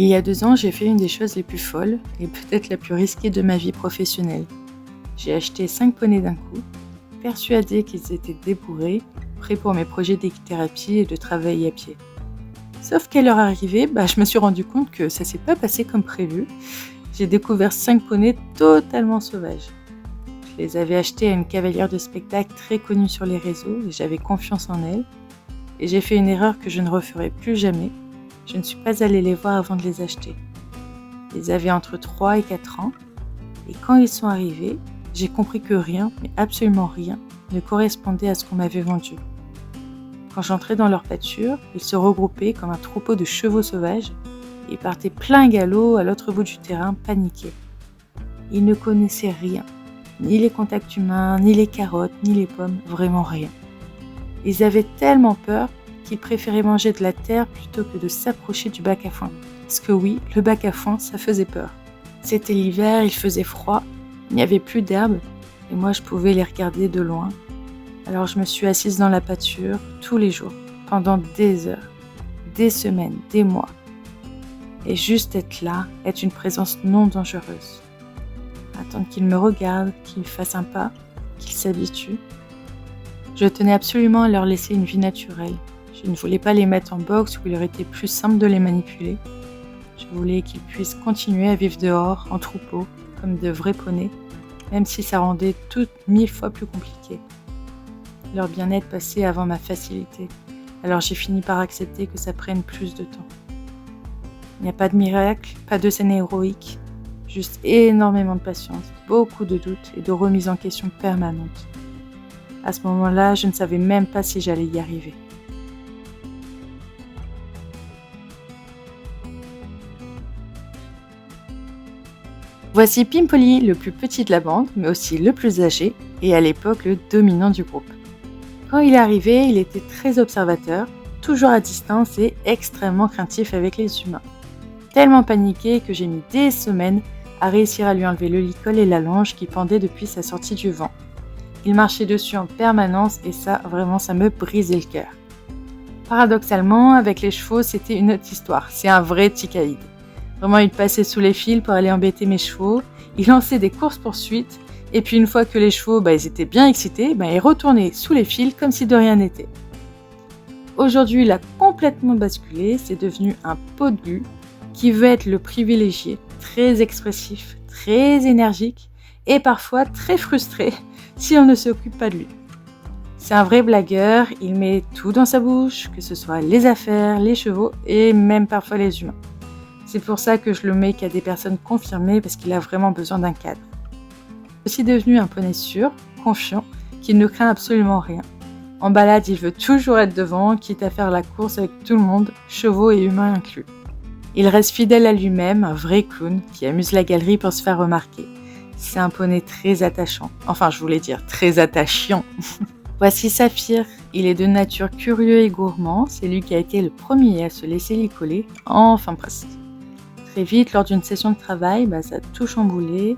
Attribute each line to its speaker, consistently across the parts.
Speaker 1: Il y a 2 ans, j'ai fait une des choses les plus folles et peut-être la plus risquée de ma vie professionnelle. J'ai acheté 5 poneys d'un coup, persuadée qu'ils étaient débourrés, prêts pour mes projets d'équithérapie et de travail à pied. Sauf qu'à leur arrivée, je me suis rendu compte que ça s'est pas passé comme prévu. J'ai découvert 5 poneys totalement sauvages. Je les avais achetés à une cavalière de spectacle très connue sur les réseaux et j'avais confiance en elle. Et j'ai fait une erreur que je ne referai plus jamais. Je ne suis pas allée les voir avant de les acheter. Ils avaient entre 3 et 4 ans. Et quand ils sont arrivés, j'ai compris que rien, mais absolument rien, ne correspondait à ce qu'on m'avait vendu. Quand j'entrais dans leur pâture, ils se regroupaient comme un troupeau de chevaux sauvages et partaient plein galop à l'autre bout du terrain, paniqués. Ils ne connaissaient rien, ni les contacts humains, ni les carottes, ni les pommes, vraiment rien. Ils avaient tellement peur qu'ils préféraient manger de la terre plutôt que de s'approcher du bac à foin. Parce que oui, le bac à foin, ça faisait peur. C'était l'hiver, il faisait froid, il n'y avait plus d'herbe, et moi je pouvais les regarder de loin. Alors je me suis assise dans la pâture tous les jours, pendant des heures, des semaines, des mois. Et juste être là, être une présence non dangereuse. Attendre qu'ils me regardent, qu'ils fassent un pas, qu'ils s'habituent. Je tenais absolument à leur laisser une vie naturelle. Je ne voulais pas les mettre en box où il aurait été plus simple de les manipuler. Je voulais qu'ils puissent continuer à vivre dehors, en troupeau, comme de vrais poneys, même si ça rendait tout 1000 fois plus compliqué. Leur bien-être passait avant ma facilité, alors j'ai fini par accepter que ça prenne plus de temps. Il n'y a pas de miracle, pas de scène héroïque, juste énormément de patience, beaucoup de doutes et de remise en question permanente. À ce moment-là, je ne savais même pas si j'allais y arriver. Voici Pimpoli, le plus petit de la bande, mais aussi le plus âgé, et à l'époque le dominant du groupe. Quand il est arrivé, il était très observateur, toujours à distance et extrêmement craintif avec les humains. Tellement paniqué que j'ai mis des semaines à réussir à lui enlever le licol et la longe qui pendaient depuis sa sortie du vent. Il marchait dessus en permanence et ça me brisait le cœur. Paradoxalement, avec les chevaux, c'était une autre histoire. C'est un vrai ticaïde. Vraiment, il passait sous les fils pour aller embêter mes chevaux. Il lançait des courses-poursuites. Et puis une fois que les chevaux ils étaient bien excités, il retournait sous les fils comme si de rien n'était. Aujourd'hui, il a complètement basculé. C'est devenu un poilu qui veut être le privilégié, très expressif, très énergique et parfois très frustré si on ne s'occupe pas de lui. C'est un vrai blagueur. Il met tout dans sa bouche, que ce soit les affaires, les chevaux et même parfois les humains. C'est pour ça que je le mets qu'à des personnes confirmées parce qu'il a vraiment besoin d'un cadre. Il est aussi devenu un poney sûr, confiant, qui ne craint absolument rien. En balade, il veut toujours être devant, quitte à faire la course avec tout le monde, chevaux et humains inclus. Il reste fidèle à lui-même, un vrai clown qui amuse la galerie pour se faire remarquer. C'est un poney très attachant. Enfin, je voulais dire très attachant. Voici Saphir. Il est de nature curieux et gourmand. C'est lui qui a été le premier à se laisser licoler. Enfin presque. Très vite, lors d'une session de travail, ça a tout chamboulé.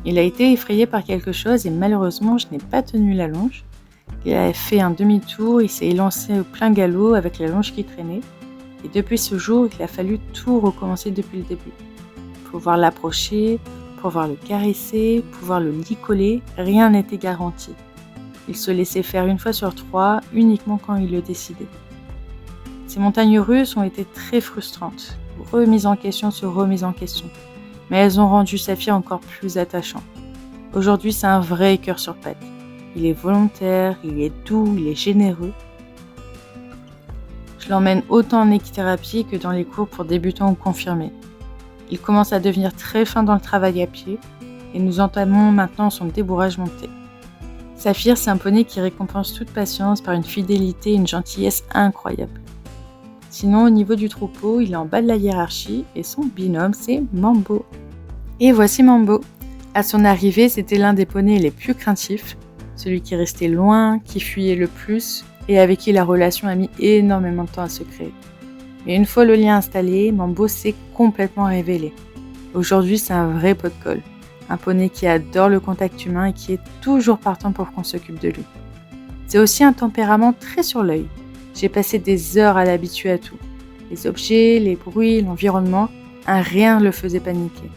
Speaker 1: Il a été effrayé par quelque chose et malheureusement, je n'ai pas tenu la longe. Il a fait un demi-tour, il s'est élancé au plein galop avec la longe qui traînait. Et depuis ce jour, il a fallu tout recommencer depuis le début. Pouvoir l'approcher, pouvoir le caresser, pouvoir le licoler, rien n'était garanti. Il se laissait faire 1 fois sur 3, uniquement quand il le décidait. Ces montagnes russes ont été très frustrantes. Remise en question sur remise en question. Mais elles ont rendu Saphir encore plus attachant. Aujourd'hui, c'est un vrai cœur sur pattes. Il est volontaire, il est doux, il est généreux. Je l'emmène autant en équithérapie que dans les cours pour débutants ou confirmés. Il commence à devenir très fin dans le travail à pied et nous entamons maintenant son débourrage monté. Saphir, c'est un poney qui récompense toute patience par une fidélité et une gentillesse incroyables. Sinon, au niveau du troupeau, il est en bas de la hiérarchie et son binôme, c'est Mambo. Et voici Mambo. À son arrivée, c'était l'un des poneys les plus craintifs, celui qui restait loin, qui fuyait le plus et avec qui la relation a mis énormément de temps à se créer. Mais une fois le lien installé, Mambo s'est complètement révélé. Aujourd'hui, c'est un vrai pot de colle, un poney qui adore le contact humain et qui est toujours partant pour qu'on s'occupe de lui. C'est aussi un tempérament très sur l'œil. J'ai passé des heures à l'habituer à tout. Les objets, les bruits, l'environnement. Un rien le faisait paniquer.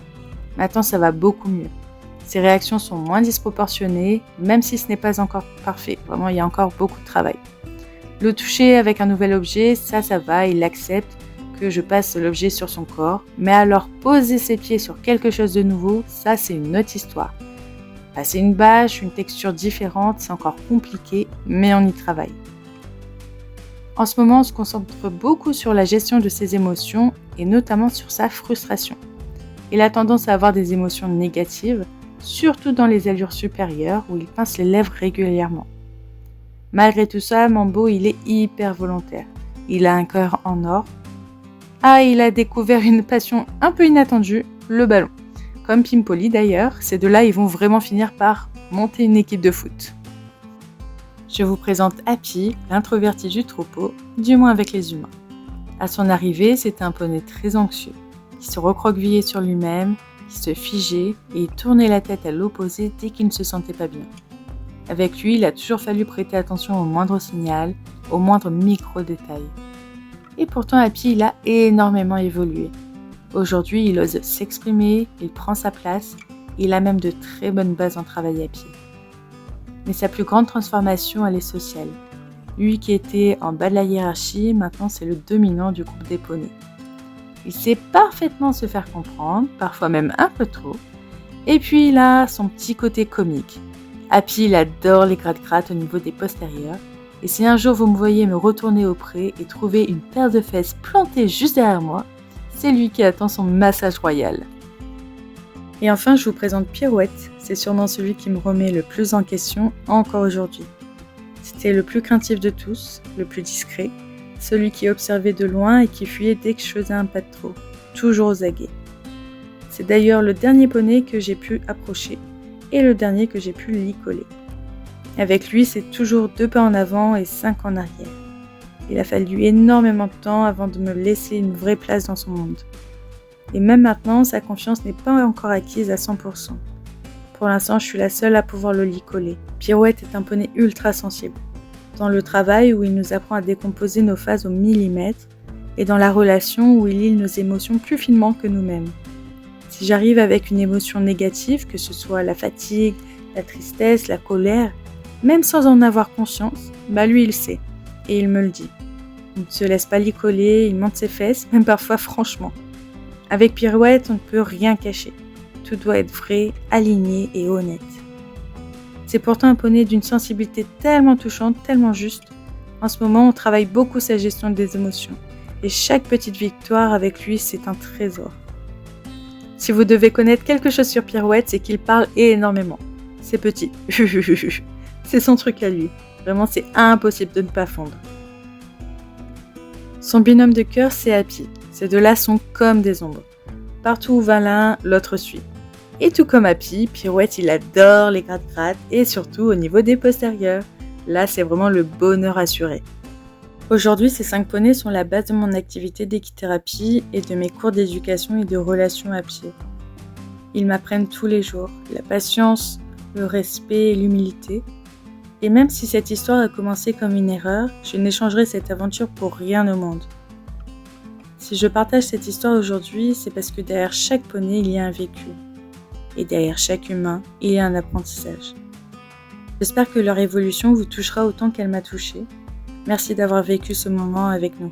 Speaker 1: Maintenant, ça va beaucoup mieux. Ses réactions sont moins disproportionnées, même si ce n'est pas encore parfait. Vraiment, il y a encore beaucoup de travail. Le toucher avec un nouvel objet, ça va, il accepte que je passe l'objet sur son corps. Mais alors, poser ses pieds sur quelque chose de nouveau, ça, c'est une autre histoire. Passer une bâche, une texture différente, c'est encore compliqué, mais on y travaille. En ce moment, on se concentre beaucoup sur la gestion de ses émotions et notamment sur sa frustration. Il a tendance à avoir des émotions négatives, surtout dans les allures supérieures où il pince les lèvres régulièrement. Malgré tout ça, Mambo, il est hyper volontaire. Il a un cœur en or. Ah, il a découvert une passion un peu inattendue, le ballon. Comme Pimpoli d'ailleurs, ces deux-là, ils vont vraiment finir par monter une équipe de foot. Je vous présente Happy, l'introverti du troupeau, du moins avec les humains. À son arrivée, c'était un poney très anxieux, qui se recroquevillait sur lui-même, qui se figeait et il tournait la tête à l'opposé dès qu'il ne se sentait pas bien. Avec lui, il a toujours fallu prêter attention au moindre signal, au moindre micro-détail. Et pourtant, Happy, il a énormément évolué. Aujourd'hui, il ose s'exprimer, il prend sa place, il a même de très bonnes bases en travail à pied. Mais sa plus grande transformation, elle est sociale. Lui qui était en bas de la hiérarchie, maintenant c'est le dominant du groupe des poneys. Il sait parfaitement se faire comprendre, parfois même un peu trop. Et puis il a son petit côté comique. Happy, il adore les gratte-gratte au niveau des postérieurs. Et si un jour vous me voyez me retourner au pré et trouver une paire de fesses plantée juste derrière moi, c'est lui qui attend son massage royal. Et enfin, je vous présente Pirouette. C'est sûrement celui qui me remet le plus en question encore aujourd'hui. C'était le plus craintif de tous, le plus discret, celui qui observait de loin et qui fuyait dès que je faisais un pas de trop, toujours aux aguets. C'est d'ailleurs le dernier poney que j'ai pu approcher et le dernier que j'ai pu licoler. Avec lui, c'est toujours 2 pas en avant et 5 en arrière. Il a fallu énormément de temps avant de me laisser une vraie place dans son monde. Et même maintenant, sa confiance n'est pas encore acquise à 100%. Pour l'instant, je suis la seule à pouvoir le licoler. Pirouette est un poney ultra sensible. Dans le travail où il nous apprend à décomposer nos phases au millimètre et dans la relation où il lit nos émotions plus finement que nous-mêmes. Si j'arrive avec une émotion négative, que ce soit la fatigue, la tristesse, la colère, même sans en avoir conscience, lui il sait. Et il me le dit. Il ne se laisse pas licoler, il monte ses fesses, même parfois franchement. Avec Pirouette, on ne peut rien cacher. Tout doit être vrai, aligné et honnête. C'est pourtant un poney d'une sensibilité tellement touchante, tellement juste. En ce moment, on travaille beaucoup sa gestion des émotions. Et chaque petite victoire avec lui, c'est un trésor. Si vous devez connaître quelque chose sur Pirouette, c'est qu'il parle énormément. C'est petit. C'est son truc à lui. Vraiment, c'est impossible de ne pas fondre. Son binôme de cœur, c'est Happy. Ces deux-là sont comme des ombres. Partout où va l'un, l'autre suit. Et tout comme Happy, Pirouette, il adore les gratte-gratte et surtout au niveau des postérieurs. Là, c'est vraiment le bonheur assuré. Aujourd'hui, ces 5 poneys sont la base de mon activité d'équithérapie et de mes cours d'éducation et de relations à pied. Ils m'apprennent tous les jours la patience, le respect et l'humilité. Et même si cette histoire a commencé comme une erreur, je n'échangerai cette aventure pour rien au monde. Si je partage cette histoire aujourd'hui, c'est parce que derrière chaque poney, il y a un vécu. Et derrière chaque humain, il y a un apprentissage. J'espère que leur évolution vous touchera autant qu'elle m'a touchée. Merci d'avoir vécu ce moment avec nous.